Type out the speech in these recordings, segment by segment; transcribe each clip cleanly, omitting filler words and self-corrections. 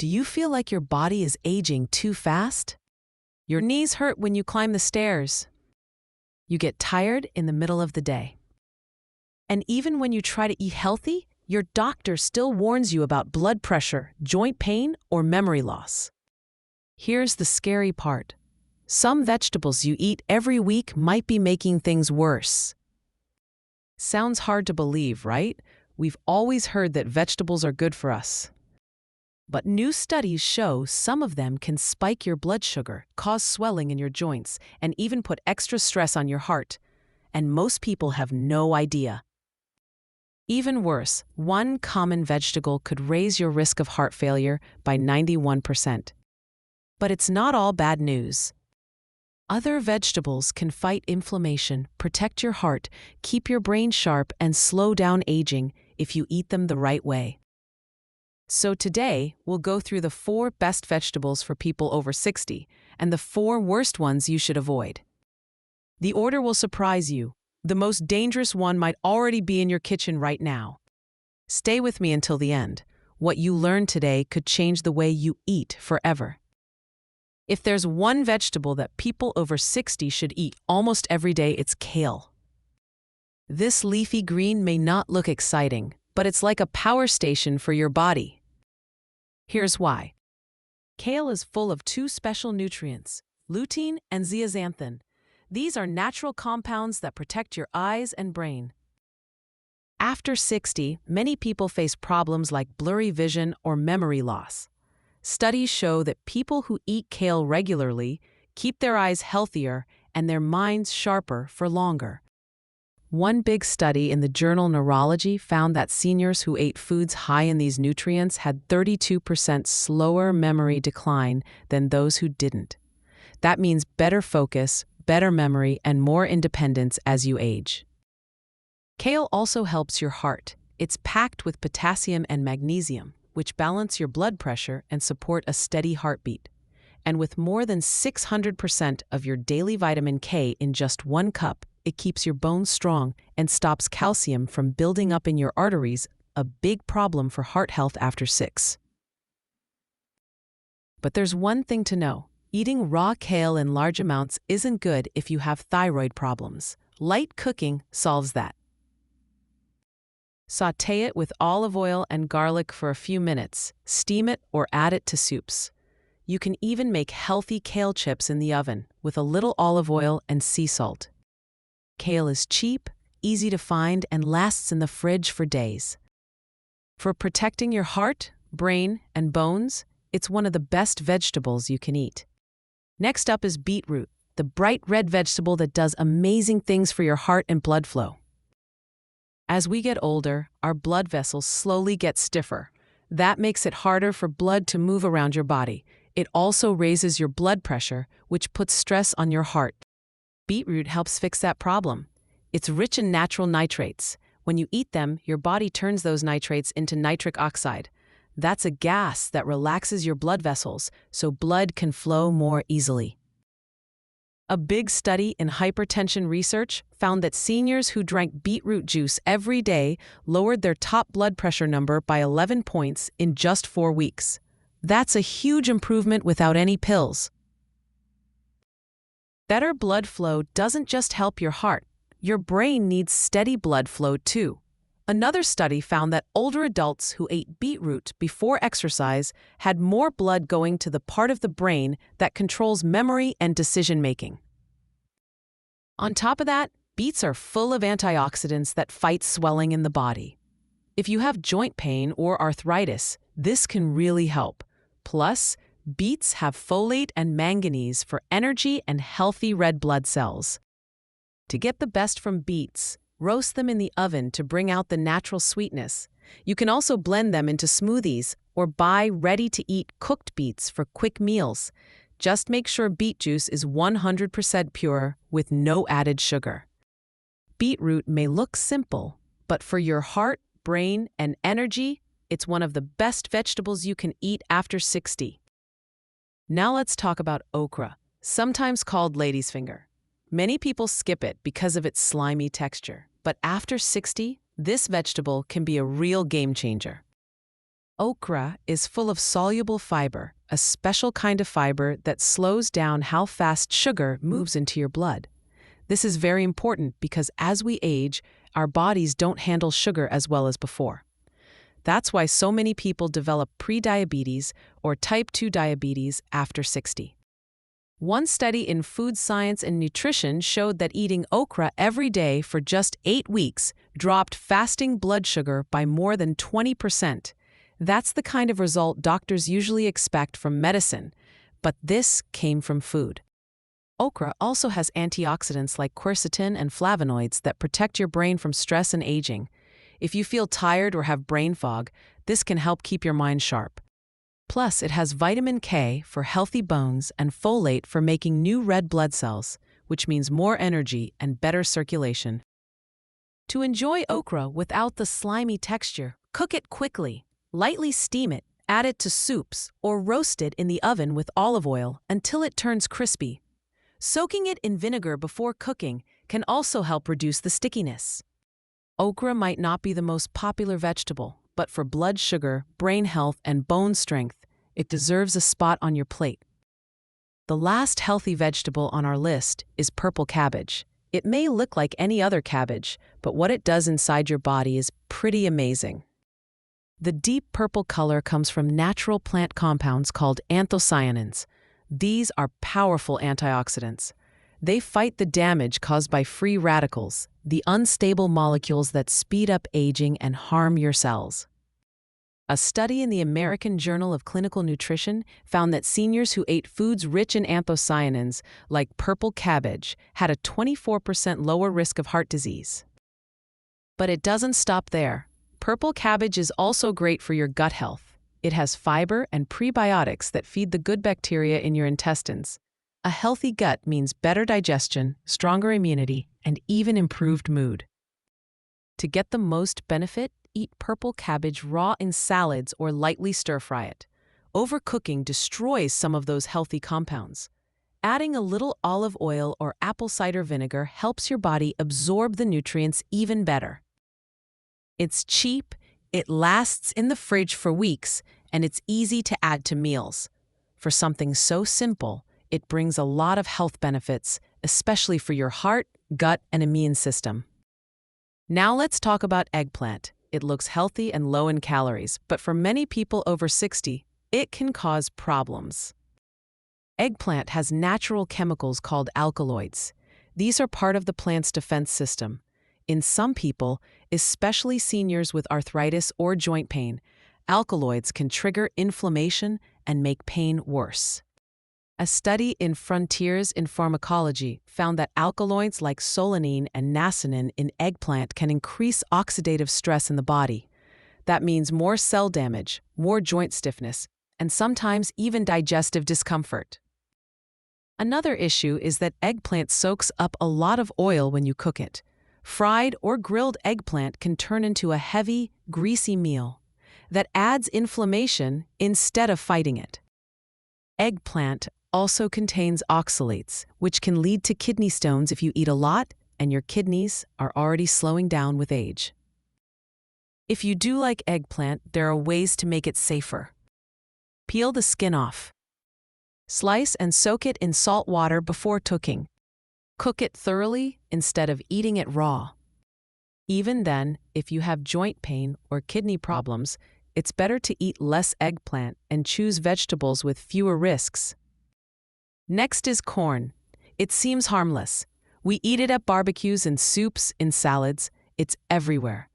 Do you feel like your body is aging too fast? Your knees hurt when you climb the stairs. You get tired in the middle of the day. And even when you try to eat healthy, your doctor still warns you about blood pressure, joint pain, or memory loss. Here's the scary part. Some vegetables you eat every week might be making things worse. Sounds hard to believe, right? We've always heard that vegetables are good for us. But new studies show some of them can spike your blood sugar, cause swelling in your joints, and even put extra stress on your heart. And most people have no idea. Even worse, one common vegetable could raise your risk of heart failure by 91%. But it's not all bad news. Other vegetables can fight inflammation, protect your heart, keep your brain sharp, and slow down aging if you eat them the right way. So today, we'll go through the 4 best vegetables for people over 60 and the 4 worst ones you should avoid. The order will surprise you. The most dangerous one might already be in your kitchen right now. Stay with me until the end. What you learn today could change the way you eat forever. If there's one vegetable that people over 60 should eat almost every day, it's kale. This leafy green may not look exciting, but it's like a power station for your body. Here's why. Kale is full of 2 special nutrients, lutein and zeaxanthin. These are natural compounds that protect your eyes and brain. After 60, many people face problems like blurry vision or memory loss. Studies show that people who eat kale regularly keep their eyes healthier and their minds sharper for longer. One big study in the journal Neurology found that seniors who ate foods high in these nutrients had 32% slower memory decline than those who didn't. That means better focus, better memory, and more independence as you age. Kale also helps your heart. It's packed with potassium and magnesium, which balance your blood pressure and support a steady heartbeat. And with more than 600% of your daily vitamin K in just 1 cup, it keeps your bones strong and stops calcium from building up in your arteries, a big problem for heart health after 6. But there's one thing to know. Eating raw kale in large amounts isn't good if you have thyroid problems. Light cooking solves that. Sauté it with olive oil and garlic for a few minutes. Steam it or add it to soups. You can even make healthy kale chips in the oven with a little olive oil and sea salt. Kale is cheap, easy to find, and lasts in the fridge for days. For protecting your heart, brain, and bones, it's one of the best vegetables you can eat. Next up is beetroot, the bright red vegetable that does amazing things for your heart and blood flow. As we get older, our blood vessels slowly get stiffer. That makes it harder for blood to move around your body. It also raises your blood pressure, which puts stress on your heart. Beetroot helps fix that problem. It's rich in natural nitrates. When you eat them, your body turns those nitrates into nitric oxide. That's a gas that relaxes your blood vessels, so blood can flow more easily. A big study in hypertension research found that seniors who drank beetroot juice every day lowered their top blood pressure number by 11 points in just 4 weeks. That's a huge improvement without any pills. Better blood flow doesn't just help your heart. Your brain needs steady blood flow too. Another study found that older adults who ate beetroot before exercise had more blood going to the part of the brain that controls memory and decision-making. On top of that, beets are full of antioxidants that fight swelling in the body. If you have joint pain or arthritis, this can really help. Plus, beets have folate and manganese for energy and healthy red blood cells. To get the best from beets, roast them in the oven to bring out the natural sweetness. You can also blend them into smoothies or buy ready-to-eat cooked beets for quick meals. Just make sure beet juice is 100% pure with no added sugar. Beetroot may look simple, but for your heart, brain, and energy, it's one of the best vegetables you can eat after 60. Now let's talk about okra, sometimes called lady's finger. Many people skip it because of its slimy texture, but after 60, this vegetable can be a real game changer. Okra is full of soluble fiber, a special kind of fiber that slows down how fast sugar moves into your blood. This is very important because as we age, our bodies don't handle sugar as well as before. That's why so many people develop prediabetes or type 2 diabetes after 60. One study in Food Science and Nutrition showed that eating okra every day for just 8 weeks dropped fasting blood sugar by more than 20%. That's the kind of result doctors usually expect from medicine, but this came from food. Okra also has antioxidants like quercetin and flavonoids that protect your brain from stress and aging. If you feel tired or have brain fog, this can help keep your mind sharp. Plus, it has vitamin K for healthy bones and folate for making new red blood cells, which means more energy and better circulation. To enjoy okra without the slimy texture, cook it quickly. Lightly steam it, add it to soups, or roast it in the oven with olive oil until it turns crispy. Soaking it in vinegar before cooking can also help reduce the stickiness. Okra might not be the most popular vegetable, but for blood sugar, brain health, and bone strength, it deserves a spot on your plate. The last healthy vegetable on our list is purple cabbage. It may look like any other cabbage, but what it does inside your body is pretty amazing. The deep purple color comes from natural plant compounds called anthocyanins. These are powerful antioxidants. They fight the damage caused by free radicals, the unstable molecules that speed up aging and harm your cells. A study in the American Journal of Clinical Nutrition found that seniors who ate foods rich in anthocyanins, like purple cabbage, had a 24% lower risk of heart disease. But it doesn't stop there. Purple cabbage is also great for your gut health. It has fiber and prebiotics that feed the good bacteria in your intestines. A healthy gut means better digestion, stronger immunity, and even improved mood. To get the most benefit, eat purple cabbage raw in salads or lightly stir-fry it. Overcooking destroys some of those healthy compounds. Adding a little olive oil or apple cider vinegar helps your body absorb the nutrients even better. It's cheap, it lasts in the fridge for weeks, and it's easy to add to meals. For something so simple, it brings a lot of health benefits, especially for your heart, gut, and immune system. Now let's talk about eggplant. It looks healthy and low in calories, but for many people over 60, it can cause problems. Eggplant has natural chemicals called alkaloids. These are part of the plant's defense system. In some people, especially seniors with arthritis or joint pain, alkaloids can trigger inflammation and make pain worse. A study in Frontiers in Pharmacology found that alkaloids like solanine and nasonin in eggplant can increase oxidative stress in the body. That means more cell damage, more joint stiffness, and sometimes even digestive discomfort. Another issue is that eggplant soaks up a lot of oil when you cook it. Fried or grilled eggplant can turn into a heavy, greasy meal that adds inflammation instead of fighting it. Eggplant also contains oxalates, which can lead to kidney stones if you eat a lot and your kidneys are already slowing down with age. If you do like eggplant, there are ways to make it safer. Peel the skin off. Slice and soak it in salt water before cooking. Cook it thoroughly instead of eating it raw. Even then, if you have joint pain or kidney problems, it's better to eat less eggplant and choose vegetables with fewer risks. Next is corn. It seems harmless. We eat it at barbecues and soups, in salads. It's everywhere.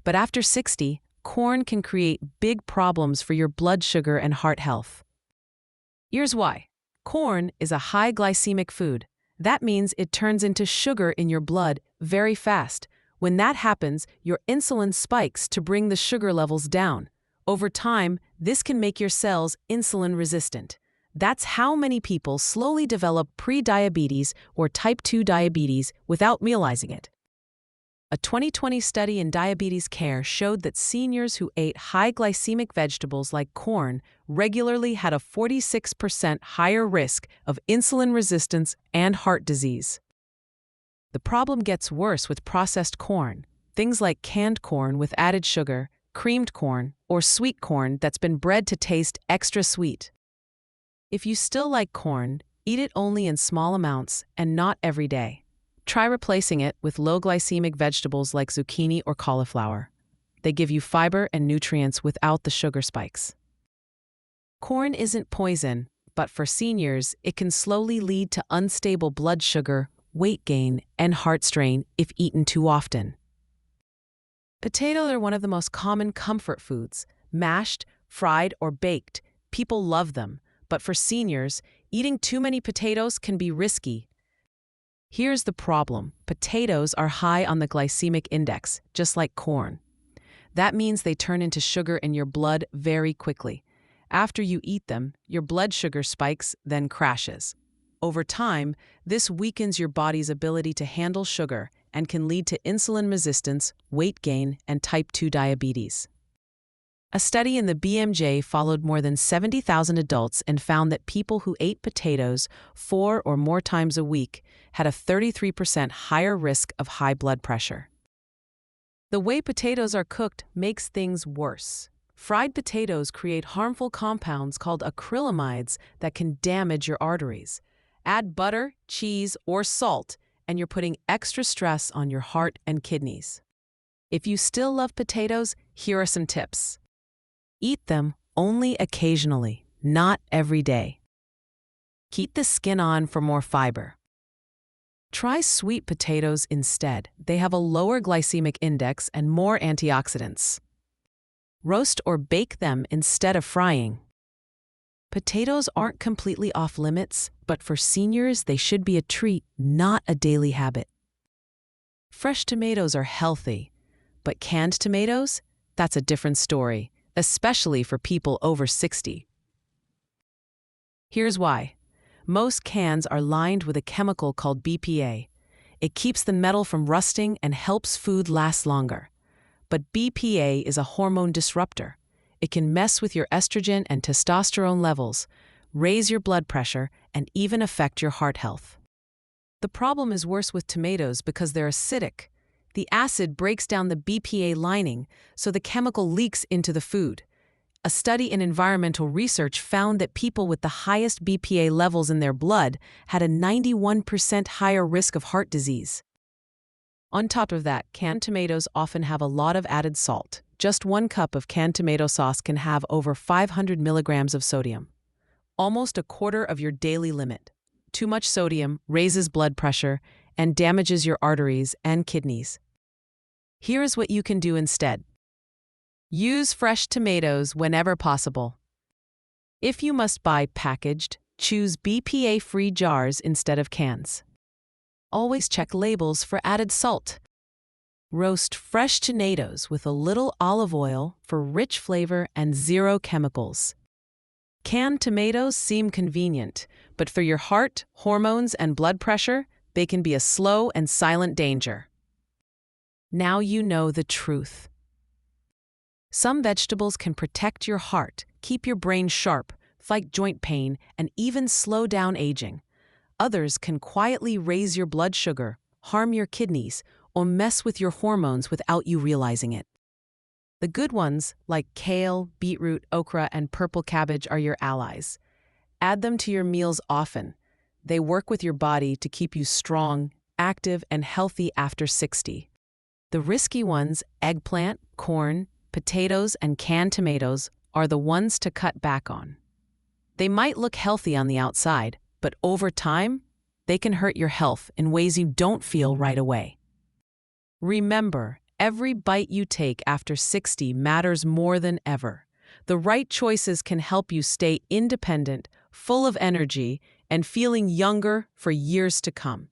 But after 60, corn can create big problems for your blood sugar and heart health. Here's why. Corn is a high glycemic food. That means it turns into sugar in your blood very fast. When that happens, your insulin spikes to bring the sugar levels down. Over time, this can make your cells insulin resistant. That's how many people slowly develop prediabetes or type 2 diabetes without realizing it. A 2020 study in diabetes care showed that seniors who ate high glycemic vegetables like corn regularly had a 46% higher risk of insulin resistance and heart disease. The problem gets worse with processed corn. Things like canned corn with added sugar, creamed corn, or sweet corn that's been bred to taste extra sweet. If you still like corn, eat it only in small amounts and not every day. Try replacing it with low-glycemic vegetables like zucchini or cauliflower. They give you fiber and nutrients without the sugar spikes. Corn isn't poison, but for seniors, it can slowly lead to unstable blood sugar, weight gain, and heart strain if eaten too often. Potatoes are one of the most common comfort foods. Mashed, fried, or baked, people love them, but for seniors, eating too many potatoes can be risky. Here's the problem. Potatoes are high on the glycemic index, just like corn. That means they turn into sugar in your blood very quickly. After you eat them, your blood sugar spikes, then crashes. Over time, this weakens your body's ability to handle sugar and can lead to insulin resistance, weight gain, and type 2 diabetes. A study in the BMJ followed more than 70,000 adults and found that people who ate potatoes 4 or more times a week had a 33% higher risk of high blood pressure. The way potatoes are cooked makes things worse. Fried potatoes create harmful compounds called acrylamides that can damage your arteries. Add butter, cheese, or salt, and you're putting extra stress on your heart and kidneys. If you still love potatoes, here are some tips. Eat them only occasionally, not every day. Keep the skin on for more fiber. Try sweet potatoes instead. They have a lower glycemic index and more antioxidants. Roast or bake them instead of frying. Potatoes aren't completely off limits, but for seniors, they should be a treat, not a daily habit. Fresh tomatoes are healthy, but canned tomatoes? That's a different story, especially for people over 60. Here's why. Most cans are lined with a chemical called BPA. It keeps the metal from rusting and helps food last longer. But BPA is a hormone disruptor. It can mess with your estrogen and testosterone levels, raise your blood pressure, and even affect your heart health. The problem is worse with tomatoes because they're acidic. The acid breaks down the BPA lining, so the chemical leaks into the food. A study in environmental research found that people with the highest BPA levels in their blood had a 91% higher risk of heart disease. On top of that, canned tomatoes often have a lot of added salt. Just 1 cup of canned tomato sauce can have over 500 milligrams of sodium, almost a quarter of your daily limit. Too much sodium raises blood pressure and damages your arteries and kidneys. Here is what you can do instead. Use fresh tomatoes whenever possible. If you must buy packaged, choose BPA-free jars instead of cans. Always check labels for added salt. Roast fresh tomatoes with a little olive oil for rich flavor and 0 chemicals. Canned tomatoes seem convenient, but for your heart, hormones, and blood pressure, they can be a slow and silent danger. Now you know the truth. Some vegetables can protect your heart, keep your brain sharp, fight joint pain, and even slow down aging. Others can quietly raise your blood sugar, harm your kidneys, or mess with your hormones without you realizing it. The good ones, like kale, beetroot, okra, and purple cabbage, are your allies. Add them to your meals often. They work with your body to keep you strong, active, and healthy after 60. The risky ones, eggplant, corn, potatoes, and canned tomatoes, are the ones to cut back on. They might look healthy on the outside, but over time, they can hurt your health in ways you don't feel right away. Remember, every bite you take after 60 matters more than ever. The right choices can help you stay independent, full of energy, and feeling younger for years to come.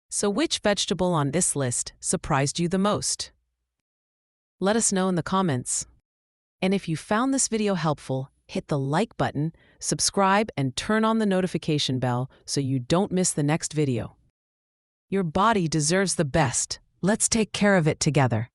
So which vegetable on this list surprised you the most? Let us know in the comments. And if you found this video helpful, hit the like button, subscribe, and turn on the notification bell so you don't miss the next video. Your body deserves the best. Let's take care of it together.